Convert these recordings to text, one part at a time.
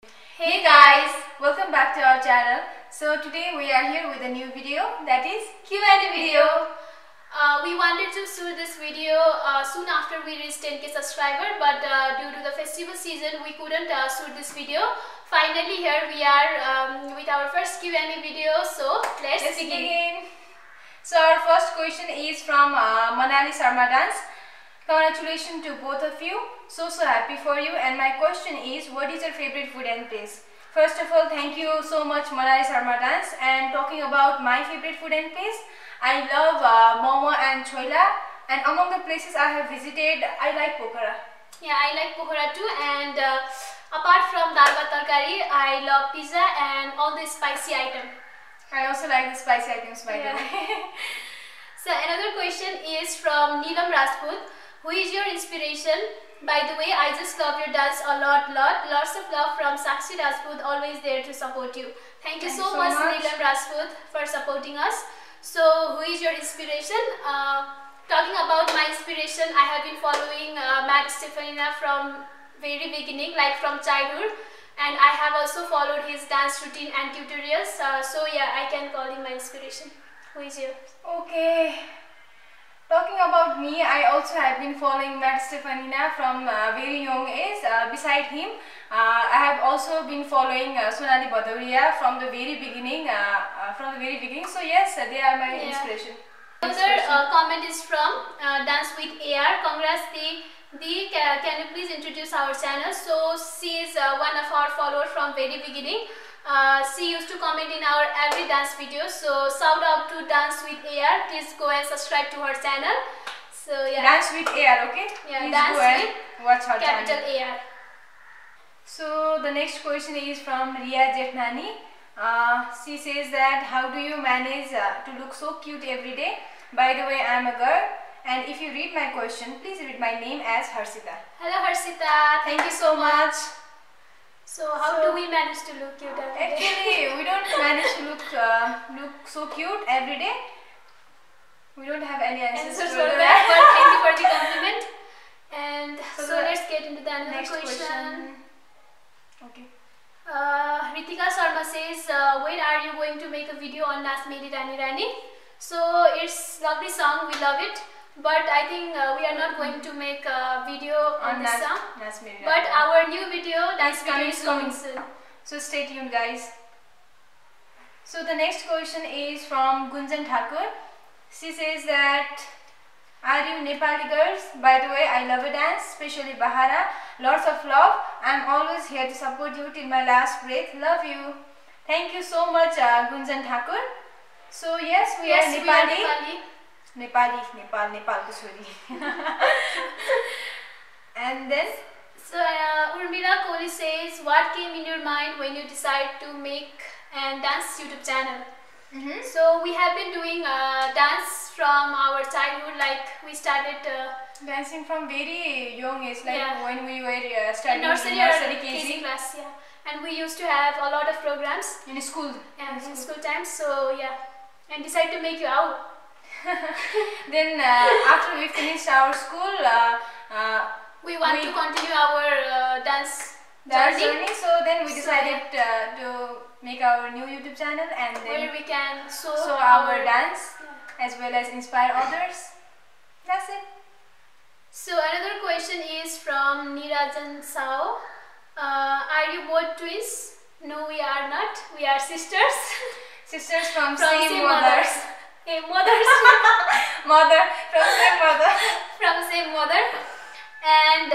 Hey guys, welcome back to our channel. So today we are here with a new video, that is Q&A video. We wanted to shoot this video soon after we reached 10k subscriber, but due to the festival season we couldn't shoot this video. Finally here we are with our first Q&A video, so let's begin. So our first question is from Manali Sharma Dance. Congratulations to both of you. So happy for you. And my question is, what is your favorite food and place? First of all, thank you so much Manali Sharma Dance. And talking about my favorite food and place, I love momo and choila. And among the places I have visited, I like Pokhara. Yeah, I like Pokhara too. And apart from dal bhat tarkari, I love pizza and all the spicy items. I also like the spicy items, by the way. So another question is from Neelam Rajput. Who is your inspiration? By the way, I just love your dance a lot. Lots of love from Sakshi Rajput, always there to support you. Thank you so much Neelam Rajput for supporting us. So who is your inspiration? Talking about my inspiration, I have been following Matt Stefanina from very beginning, like from childhood. And I have also followed his dance routine and tutorials. So yeah, I can call him my inspiration. Who is yours? Okay. Talking about me, I also have been following Matt Stefanina from very young age. Beside him, I have also been following Sonali Bhadoria from the very beginning. So yes, they are my inspiration. Another comment is from Dance with AR. Congrats, Dee. Can you please introduce our channel? So she is one of our followers from very beginning. She used to comment in our every dance video, so shout out to Dance with AR. Please go and subscribe to her channel. So yeah, Dance with AR, okay? Yeah, please Dance go and with watch her capital channel. AR. So the next question is from Riya Jethnani. She says that how do you manage to look so cute every day? By the way, I am a girl, and if you read my question, please read my name as Harshita. Hello Harshita, Thank you so much. So how do we manage to look cute every day? Actually, we don't manage to look so cute every day. We don't have any answers for for that, but thank you for the compliment. And so let's get into the next question. Okay. Ritika Sharma says, when are you going to make a video on Nas Meri Rani Rani? So it's lovely song, we love it. But I think we are not going to make a video on this song. But our new video, dance video is coming soon. So stay tuned guys. So the next question is from Gunjan Thakur. She says that, are you Nepali girls? By the way, I love a dance, especially Bahara. Lots of love. I'm always here to support you till my last breath. Love you. Thank you so much Gunjan Thakur. So yes, we are Nepali. Nepal, sorry. And then? So Urmila Kohli says, what came in your mind when you decided to make and dance YouTube channel? So we have been doing dance from our childhood, like we started dancing from very young age, like when we were studying in nursery KG class, and we used to have a lot of programs in school. Yeah, in school times. So yeah, and decided to make you out. Then after we finished our school, we want to continue our dance journey. So then we decided to make our new YouTube channel, and then where we can show our dance as well as inspire others. That's it. So another question is from Nirajan Sao. Are you both twins? No, we are not. We are sisters. Sisters from same mothers. Hey, mothers. Mother from same mother. From same mother. And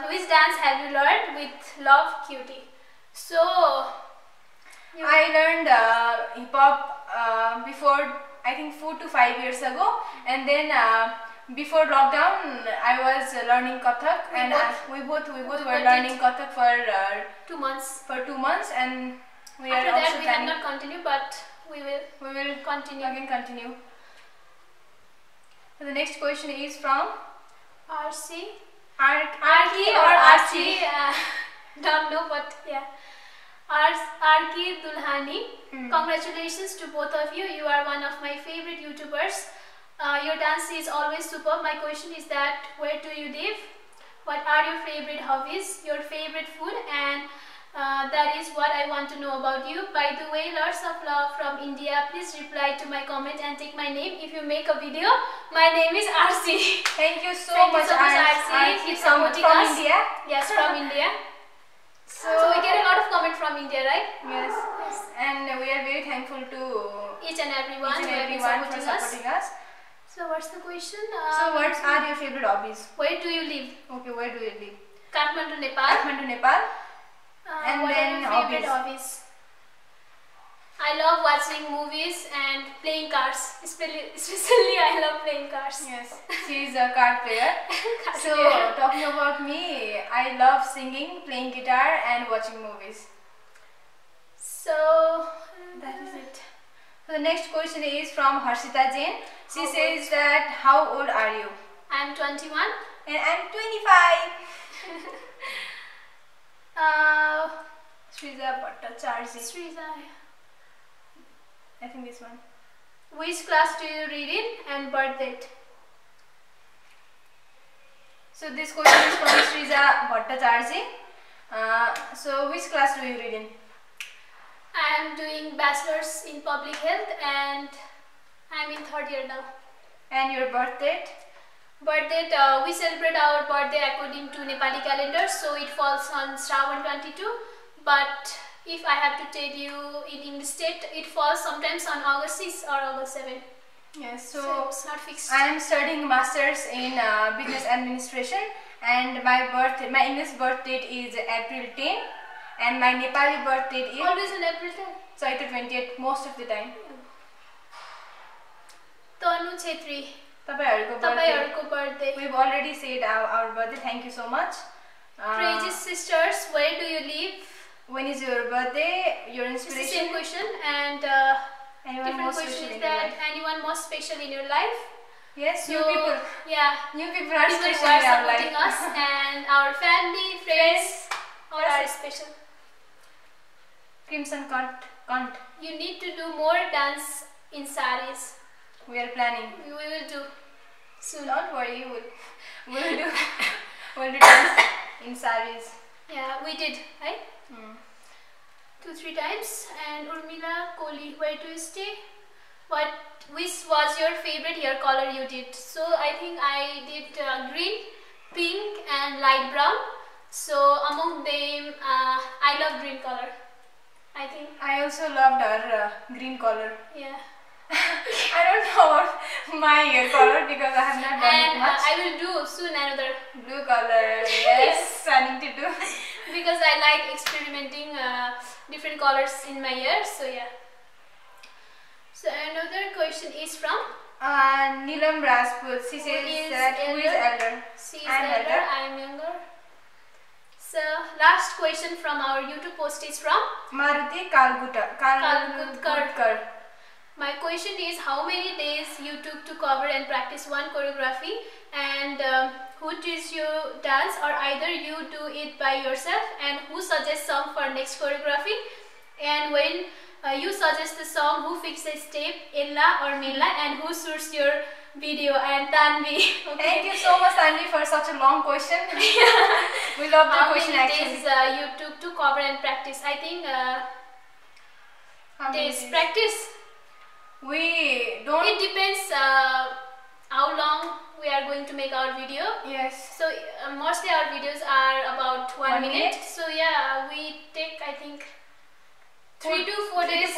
which dance have you learned with Love Cutie? So I learned hip hop before, I think 4 to 5 years ago, and then before lockdown I was learning Kathak, and we both were learning Kathak for 2 months. For 2 months, and we after are also that we have not continued, but we will continue. So the next question is from Archie or Archie. Don't know, but yeah. Arki Dulhani. Congratulations to both of you. You are one of my favorite YouTubers. Your dance is always superb. My question is that, where do you live? What are your favorite hobbies, your favorite food, and That is what I want to know about you. By the way, lots of love from India. Please reply to my comment and take my name if you make a video. My name is RC. Thank you so much, RC. Keep supporting from us. India. Yes, from India. So we get a lot of comment from India, right? Yes. And we are very thankful to each and everyone for supporting us. So what's the question? So what are your favorite hobbies? Where do you live? Okay, where do you live? Kathmandu, Nepal. Kathmandu, Nepal. And what then are your favorite hobbies? I love watching movies and playing cards. Especially I love playing cards. Yes, she is a card player. Talking about me, I love singing, playing guitar and watching movies. So that is it. So the next question is from Harshita Jain. She says that how old are you? I am 21. And I am 25. Sriza Bhattacharya. Sriza. I think this one. Which class do you read in and birth date? So this question is from Sriza Bhattacharya. So which class do you read in? I am doing bachelor's in public health and I am in 3rd year now. And your birth date? Birth date, we celebrate our birthday according to Nepali calendar, so it falls on Shravan 22. But if I have to tell you in English state, it falls sometimes on August 6 or August 7. Yes, so it's not fixed. I am studying masters in business administration, and my English birth date is April 10, and my Nepali birth date is always on April 10. So April 28 most of the time. Tanu Chetri. Tapaiharuko birthday. We've already said our birthday. Thank you so much. Precious sisters, where do you live? When is your birthday? Your inspiration? It's the same question, and different question is that anyone most special in your life? Yes, new people. Yeah, new people are special in our life. Us and our family, friends, all are special. Crimson Cunt. You need to do more dance in saris. We are planning. We will do soon. Don't worry, we'll do dance in saris. Yeah, we did, right? 2-3 times. And Urmila Kohli, where do you stay? Which was your favorite hair color you did? So I think I did green, pink and light brown. So among them, I love green color. I think. I also loved our green color. Yeah. I don't know about my hair color because I have not done it much. I will do soon another blue color. Yes, I need to do. Because I like experimenting different colors in my hair. So yeah. So another question is from Neelam Rajput. She says that who is elder? She is elder. I am younger. So last question from our YouTube post is from Maruti Kalgutkar. My question is, how many days you took to cover and practice one choreography, and who teaches you dance, or either you do it by yourself, and who suggests song for next choreography, and when you suggest the song, who fixes the step, Ella or Mila, and who shoots your video? And Tanvi. Okay. Thank you so much, Tanvi, for such a long question. We love the question actually. How many days you took to cover and practice? I think days practice. We don't. It depends how long we are going to make our video. Yes. So mostly our videos are about 1 minute. So yeah, we take I think 3 to 4 days.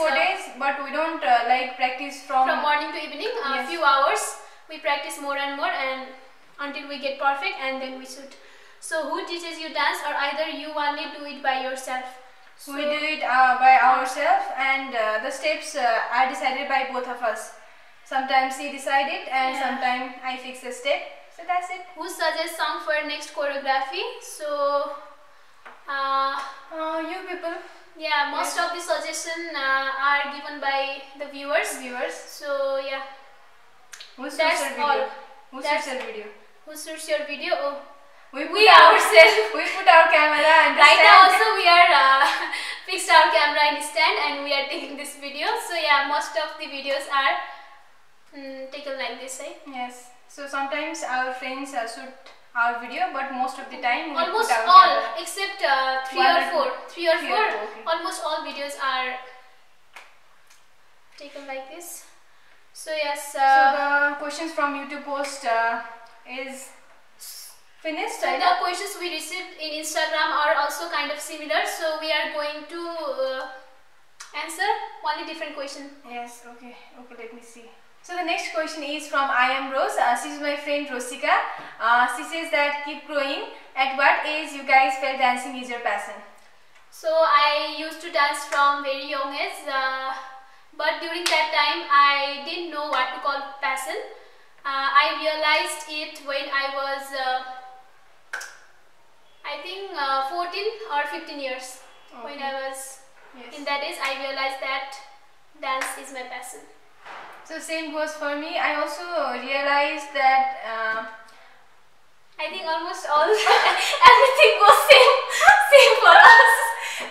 But we don't like practice from morning to evening. A few hours. We practice more and more, and until we get perfect, and then we shoot. So who teaches you dance, or either you only do it by yourself? So we do it by ourselves, and the steps are decided by both of us. Sometimes he decided, and sometimes I fix the step. So that's it. Who suggests song for next choreography? So you people. Yeah, most of the suggestions are given by the viewers. So yeah. Who shoots your video? Who shoots your video? Who shoots your video? Oh. We ourselves. We put our camera and right now also we are fixed our camera in stand, and we are taking this video. So yeah, most of the videos are taken like this, right? Yes. So sometimes our friends shoot our video, but most of the time we almost put our all camera. except three or four. Okay. Almost all videos are taken like this. So yes. So the questions from YouTube post is finished. So the questions we received in Instagram are also kind of similar. So we are going to answer only different question. Yes. Okay. Let me see. So the next question is from I am Rose. She is my friend Rosika. She says that keep growing. At what age you guys felt dancing is your passion? So I used to dance from very young age. But during that time, I didn't know what to call passion. I realized it when I was, I think, 14 or 15 years. Okay. When I was in that age, I realized that dance is my passion. So same goes for me. I also realized that I think almost all everything was same for us.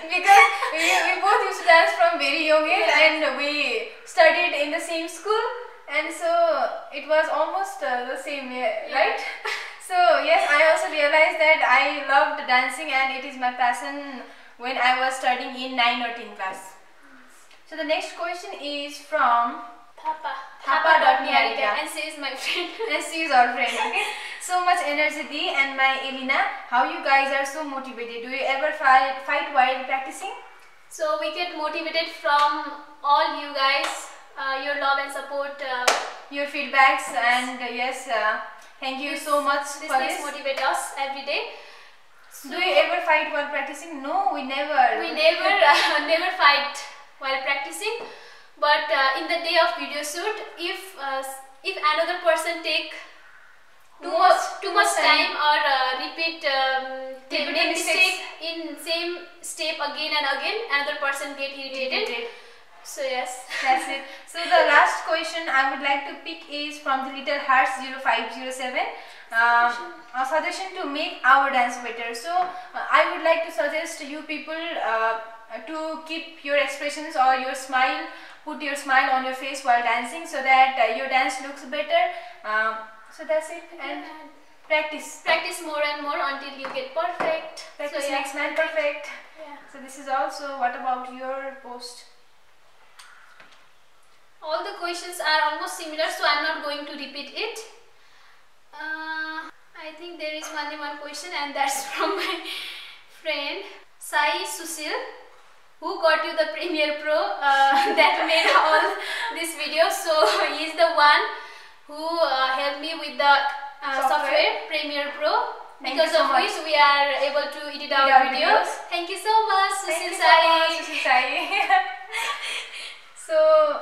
Because we both used to dance from very young age, and we studied in the same school, and so it was almost the same, right? So yes, I also realized that I loved dancing and it is my passion when I was studying in 9 or 10 class. So the next question is from Thapa.Niharika, and she is my friend. And she is our friend. Okay. So much energy, Dee and my Elena. How you guys are so motivated? Do you ever fight while practicing? So we get motivated from all you guys, your love and support, your feedbacks, and yes, thank you so much for this. Motivate us every day. So do you ever fight while practicing? No, we never. We never never fight while practicing. But in the day of video shoot, if another person take too much time or repeat the mistake in same step again and again, another person get irritated. So yes, that's it. So the last question I would like to pick is from the Little Hearts 0507. A suggestion to make our dance better. So I would like to suggest you people to keep your expressions or your smile, put your smile on your face while dancing, so that your dance looks better. So that's it. And practice more and more until you get perfect. Practice makes man perfect. So this is also. What about your post? All the questions are almost similar, so I'm not going to repeat it. I think there is only one question, and that's from my friend Sai Susil, who got you the Premiere Pro that made all this video. So he is the one who helped me with the software Premiere Pro, because of which we are able to edit our videos. Thank you so much, Susil Sai. So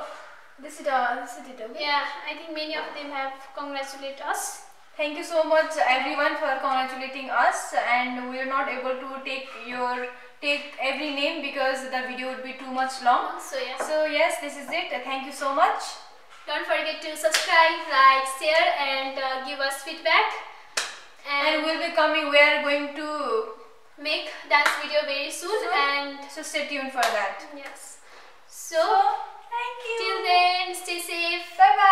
this is it, okay? Yeah, I think many of them have congratulated us. Thank you so much everyone for congratulating us, and we are not able to take every name because the video would be too much long. So yes, this is it. Thank you so much. Don't forget to subscribe, like, share, and give us feedback. And we'll be coming. We are going to make dance video very soon, and so stay tuned for that. Yes. So thank you. Till then, stay safe. Bye bye.